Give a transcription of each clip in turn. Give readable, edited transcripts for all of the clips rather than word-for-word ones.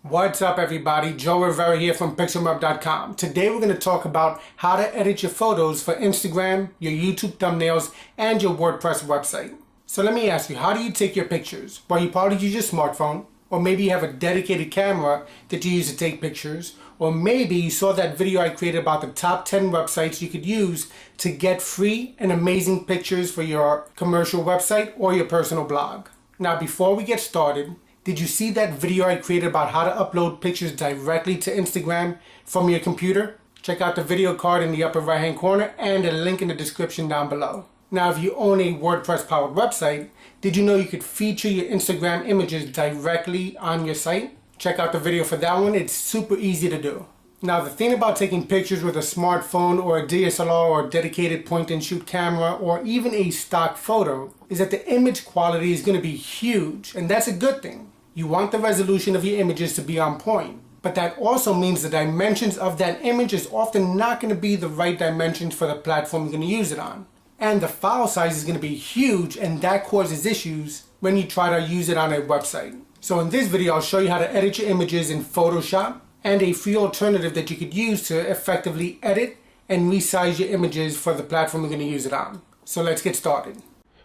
What's up everybody, Joe Rivera here from pixelweb.com. Today we're going to talk about how to edit your photos for Instagram, your YouTube thumbnails, and your WordPress website. So let me ask you, how do you take your pictures? Well, you probably use your smartphone, or maybe you have a dedicated camera that you use to take pictures, or maybe you saw that video I created about the top 10 websites you could use to get free and amazing pictures for your commercial website or your personal blog. Now before we get started, did you see that video I created about how to upload pictures directly to Instagram from your computer? Check out the video card in the upper right hand corner and a link in the description down below. Now if you own a WordPress powered website, did you know you could feature your Instagram images directly on your site? Check out the video for that one, it's super easy to do. Now the thing about taking pictures with a smartphone or a DSLR or a dedicated point and shoot camera or even a stock photo is that the image quality is going to be huge, and that's a good thing. You want the resolution of your images to be on point, but that also means the dimensions of that image is often not going to be the right dimensions for the platform you're going to use it on. And the file size is going to be huge, and that causes issues when you try to use it on a website. So in this video I'll show you how to edit your images in Photoshop and a free alternative that you could use to effectively edit and resize your images for the platform you're going to use it on. So let's get started.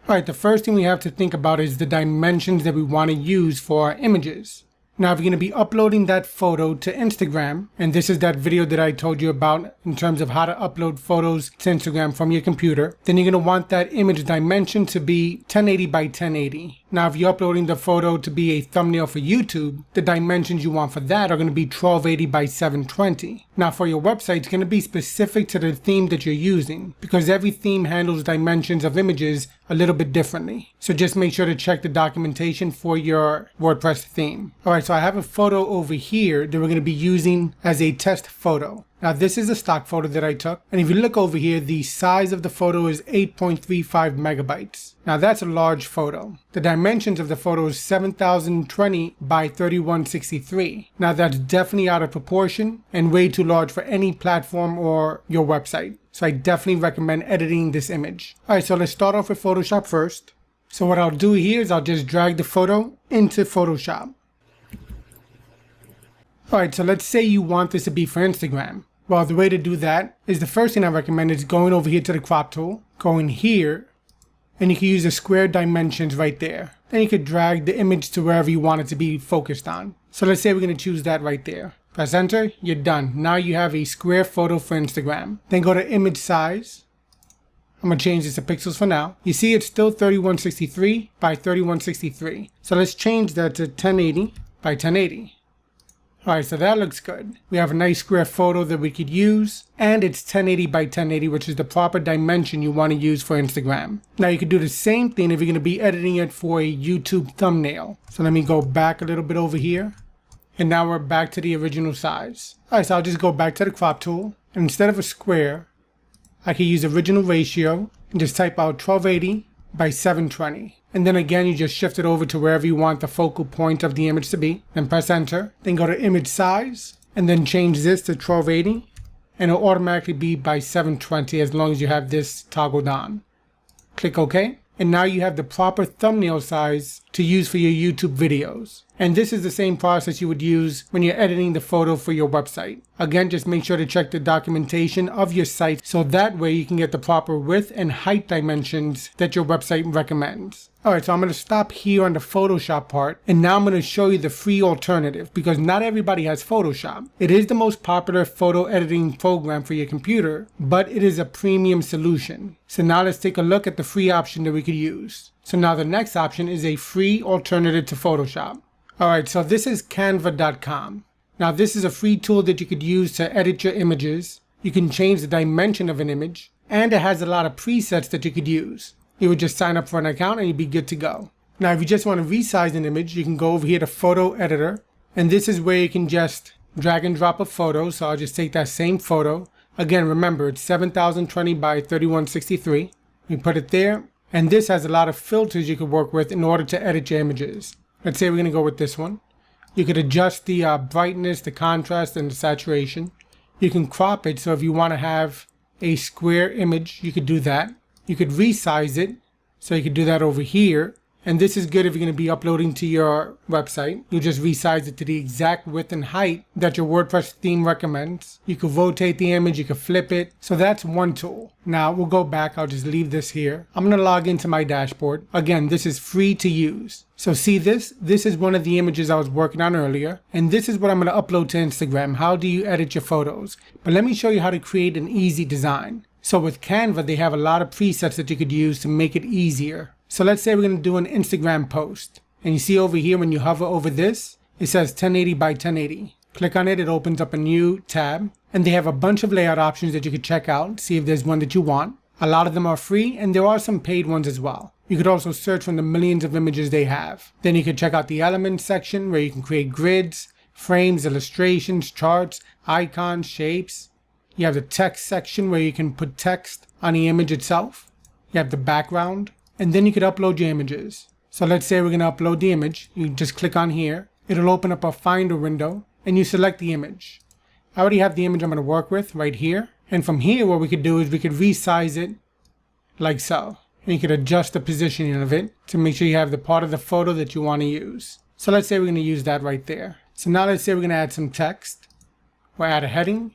Alright, the first thing we have to think about is the dimensions that we want to use for our images. Now if you're going to be uploading that photo to Instagram, and this is that video that I told you about in terms of how to upload photos to Instagram from your computer, then you're going to want that image dimension to be 1080 by 1080. Now if you're uploading the photo to be a thumbnail for YouTube, the dimensions you want for that are going to be 1280 by 720. Now for your website, it's going to be specific to the theme that you're using, because every theme handles dimensions of images a little bit differently. So just make sure to check the documentation for your WordPress theme. Alright, so I have a photo over here that we're going to be using as a test photo. Now this is a stock photo that I took, and if you look over here, the size of the photo is 8.35 megabytes. Now that's a large photo. The dimensions of the photo is 7020 by 3163. Now that's definitely out of proportion and way too large for any platform or your website. So I definitely recommend editing this image. Alright, so let's start off with Photoshop first. So what I'll do here is I'll just drag the photo into Photoshop. Alright, so let's say you want this to be for Instagram. Well, the way to do that is the first thing I recommend is going over here to the crop tool, going here, and you can use the square dimensions right there. Then you could drag the image to wherever you want it to be focused on. So let's say we're going to choose that right there. Press enter, you're done. Now you have a square photo for Instagram. Then go to image size. I'm going to change this to pixels for now. You see it's still 3163 by 3163. So let's change that to 1080 by 1080. Alright, so that looks good. We have a nice square photo that we could use, and it's 1080 by 1080, which is the proper dimension you want to use for Instagram. Now you could do the same thing if you're going to be editing it for a YouTube thumbnail. So let me go back a little bit over here, and now we're back to the original size. Alright, so I'll just go back to the crop tool, and instead of a square, I can use original ratio, and just type out 1280 by 720. And then again, you just shift it over to wherever you want the focal point of the image to be. Then press enter. Then go to image size. And then change this to 1280. And it'll automatically be by 720 as long as you have this toggled on. Click OK. And now you have the proper thumbnail size to use for your YouTube videos. And this is the same process you would use when you're editing the photo for your website. Again, just make sure to check the documentation of your site so that way you can get the proper width and height dimensions that your website recommends. Alright, so I'm going to stop here on the Photoshop part, and now I'm going to show you the free alternative, because not everybody has Photoshop. It is the most popular photo editing program for your computer, but it is a premium solution. So now let's take a look at the free option that we could use. So now the next option is a free alternative to Photoshop. Alright, so this is Canva.com. Now this is a free tool that you could use to edit your images. You can change the dimension of an image, and it has a lot of presets that you could use. You would just sign up for an account and you'd be good to go. Now if you just want to resize an image, you can go over here to Photo Editor, and this is where you can just drag and drop a photo. So I'll just take that same photo. Again, remember it's 7020 by 3163. We put it there, and this has a lot of filters you could work with in order to edit your images. Let's say we're going to go with this one. You could adjust the brightness, the contrast, and the saturation. You can crop it, so if you want to have a square image, you could do that. You could resize it, so you could do that over here. And this is good if you're going to be uploading to your website. You just resize it to the exact width and height that your WordPress theme recommends. You can rotate the image, you can flip it. So that's one tool. Now we'll go back. I'll just leave this here. I'm going to log into my dashboard. Again, this is free to use. So see this? This is one of the images I was working on earlier. And this is what I'm going to upload to Instagram. How do you edit your photos? But let me show you how to create an easy design. So with Canva, they have a lot of presets that you could use to make it easier. So let's say we're going to do an Instagram post. And you see over here, when you hover over this, it says 1080 by 1080. Click on it, it opens up a new tab. And they have a bunch of layout options that you could check out, see if there's one that you want. A lot of them are free, and there are some paid ones as well. You could also search from the millions of images they have. Then you could check out the elements section where you can create grids, frames, illustrations, charts, icons, shapes. You have the text section where you can put text on the image itself. You have the background. And then you could upload your images. So let's say we're going to upload the image. You just click on here. It'll open up a Finder window and you select the image. I already have the image I'm going to work with right here. And from here, what we could do is we could resize it like so. And you could adjust the positioning of it to make sure you have the part of the photo that you want to use. So let's say we're going to use that right there. So now let's say we're going to add some text. We'll add a heading.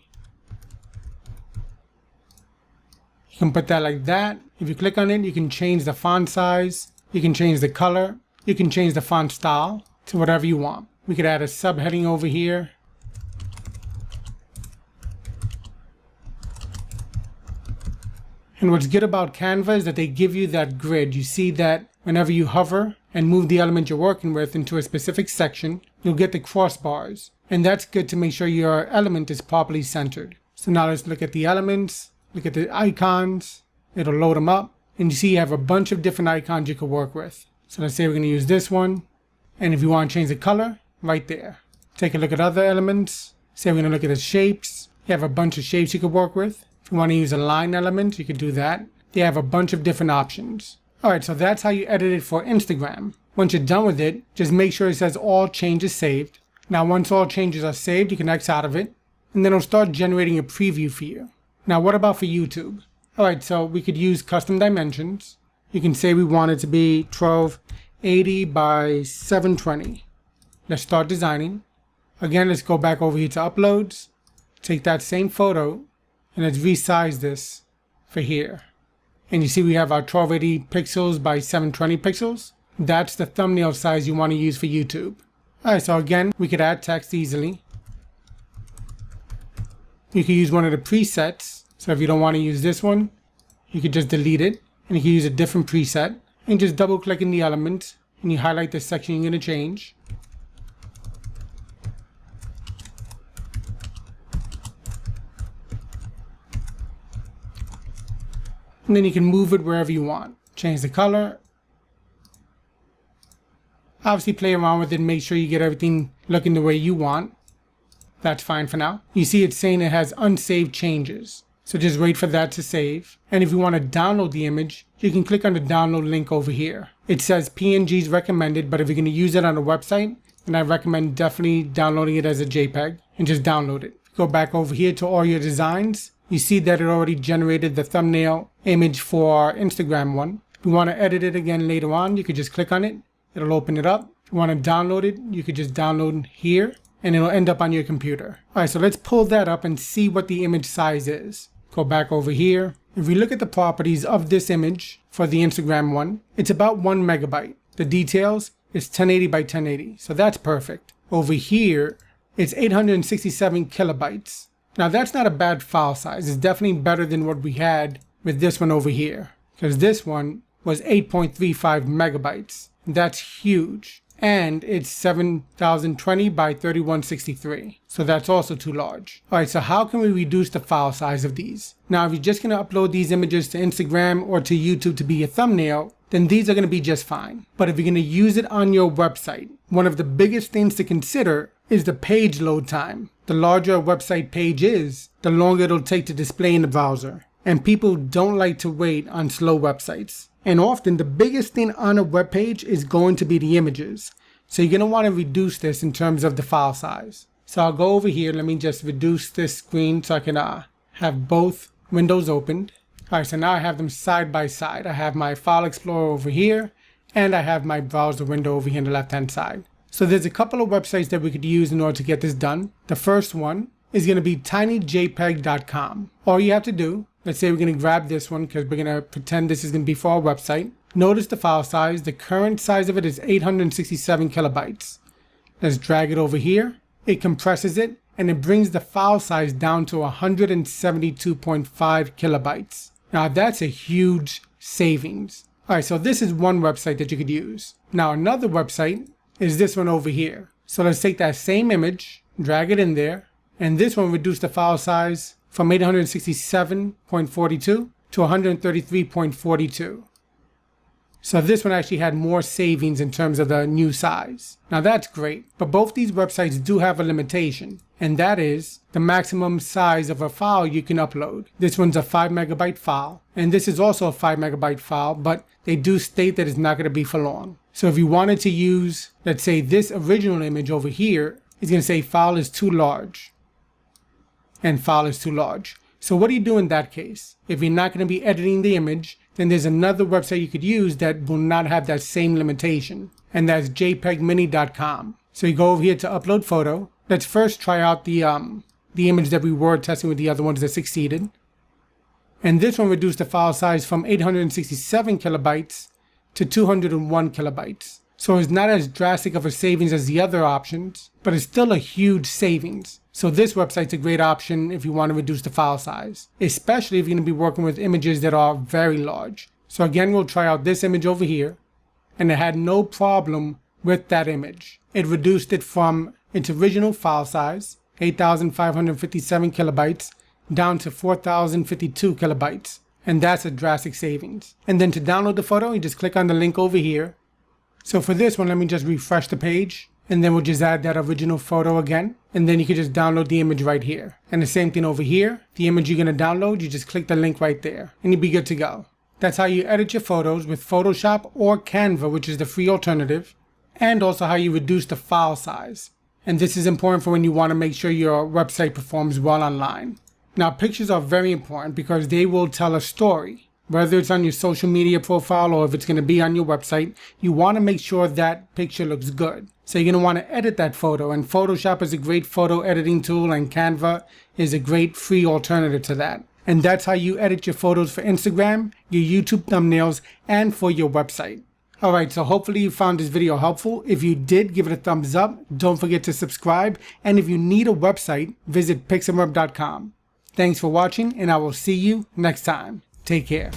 You can put that like that. If you click on it, you can change the font size, you can change the color, you can change the font style to whatever you want. We could add a subheading over here. And what's good about Canva is that they give you that grid. You see that whenever you hover and move the element you're working with into a specific section, you'll get the crossbars. And that's good to make sure your element is properly centered. So now let's look at the elements, look at the icons. It'll load them up. And you see you have a bunch of different icons you could work with. So let's say we're going to use this one. And if you want to change the color, right there. Take a look at other elements. Say we're going to look at the shapes. You have a bunch of shapes you could work with. If you want to use a line element, you could do that. They have a bunch of different options. Alright, so that's how you edit it for Instagram. Once you're done with it, just make sure it says all changes saved. Now once all changes are saved, you can X out of it. And then it'll start generating a preview for you. Now what about for YouTube? Alright, so we could use custom dimensions. You can say we want it to be 1280 by 720. Let's start designing. Again, let's go back over here to uploads. Take that same photo and let's resize this for here. And you see we have our 1280 pixels by 720 pixels. That's the thumbnail size you want to use for YouTube. Alright, so again, we could add text easily. You could use one of the presets. So if you don't want to use this one, you could just delete it and you can use a different preset and just double click in the element and you highlight the section you're going to change. And then you can move it wherever you want. Change the color. Obviously play around with it and make sure you get everything looking the way you want. That's fine for now. You see it's saying it has unsaved changes. So just wait for that to save. And if you want to download the image, you can click on the download link over here. It says PNGs recommended, but if you're going to use it on a website, then I recommend definitely downloading it as a JPEG and just download it. Go back over here to all your designs. You see that it already generated the thumbnail image for our Instagram one. If you want to edit it again later on, you could just click on it. It'll open it up. If you want to download it, you could just download here and it'll end up on your computer. All right, so let's pull that up and see what the image size is. Go back over here. If we look at the properties of this image for the Instagram one, it's about 1 megabyte. The details is 1080 by 1080, so that's perfect. Over here, it's 867 kilobytes. Now that's not a bad file size. It's definitely better than what we had with this one over here, because this one was 8.35 megabytes. That's huge. And it's 7020 by 3163. So that's also too large. Alright, so how can we reduce the file size of these? Now, if you're just going to upload these images to Instagram or to YouTube to be a thumbnail, then these are going to be just fine. But if you're going to use it on your website, one of the biggest things to consider is the page load time. The larger a website page is, the longer it'll take to display in the browser. And people don't like to wait on slow websites. And often the biggest thing on a web page is going to be the images. So you're going to want to reduce this in terms of the file size. So I'll go over here. Let me just reduce this screen so I can have both windows opened. All right, so now I have them side by side. I have my File Explorer over here and I have my browser window over here on the left hand side. So there's a couple of websites that we could use in order to get this done. The first one is going to be tinyjpeg.com. All you have to do, let's say we're going to grab this one because we're going to pretend this is going to be for our website. Notice the file size. The current size of it is 867 kilobytes. Let's drag it over here. It compresses it and it brings the file size down to 172.5 kilobytes. Now that's a huge savings. All right, so this is one website that you could use. Now another website is this one over here. So let's take that same image, drag it in there, and this one reduced the file size from 867.42 to 133.42. So this one actually had more savings in terms of the new size. Now that's great, but both these websites do have a limitation, and that is the maximum size of a file you can upload. This one's a 5 megabyte file, and this is also a 5 megabyte file, but they do state that it's not going to be for long. So if you wanted to use, let's say this original image over here, it's going to say file is too large, and file is too large. So what do you do in that case? If you're not going to be editing the image, then there's another website you could use that will not have that same limitation, and that's jpegmini.com. So you go over here to upload photo. Let's first try out the image that we were testing with the other ones that succeeded. And this one reduced the file size from 867 kilobytes to 201 kilobytes. So it's not as drastic of a savings as the other options, but it's still a huge savings. So this website's a great option if you want to reduce the file size, especially if you're going to be working with images that are very large. So again, we'll try out this image over here, and it had no problem with that image. It reduced it from its original file size, 8,557 kilobytes, down to 4,052 kilobytes. And that's a drastic savings. And then to download the photo, you just click on the link over here. So for this one, let me just refresh the page, and then we'll just add that original photo again. And then you can just download the image right here. And the same thing over here. The image you're going to download, you just click the link right there, and you'll be good to go. That's how you edit your photos with Photoshop or Canva, which is the free alternative, and also how you reduce the file size. And this is important for when you want to make sure your website performs well online. Now, pictures are very important because they will tell a story. Whether it's on your social media profile or if it's going to be on your website, you want to make sure that picture looks good. So you're going to want to edit that photo, and Photoshop is a great photo editing tool, and Canva is a great free alternative to that. And that's how you edit your photos for Instagram, your YouTube thumbnails, and for your website. Alright, so hopefully you found this video helpful. If you did, give it a thumbs up. Don't forget to subscribe. And if you need a website, visit pixelweb.com. Thanks for watching, and I will see you next time. Take care.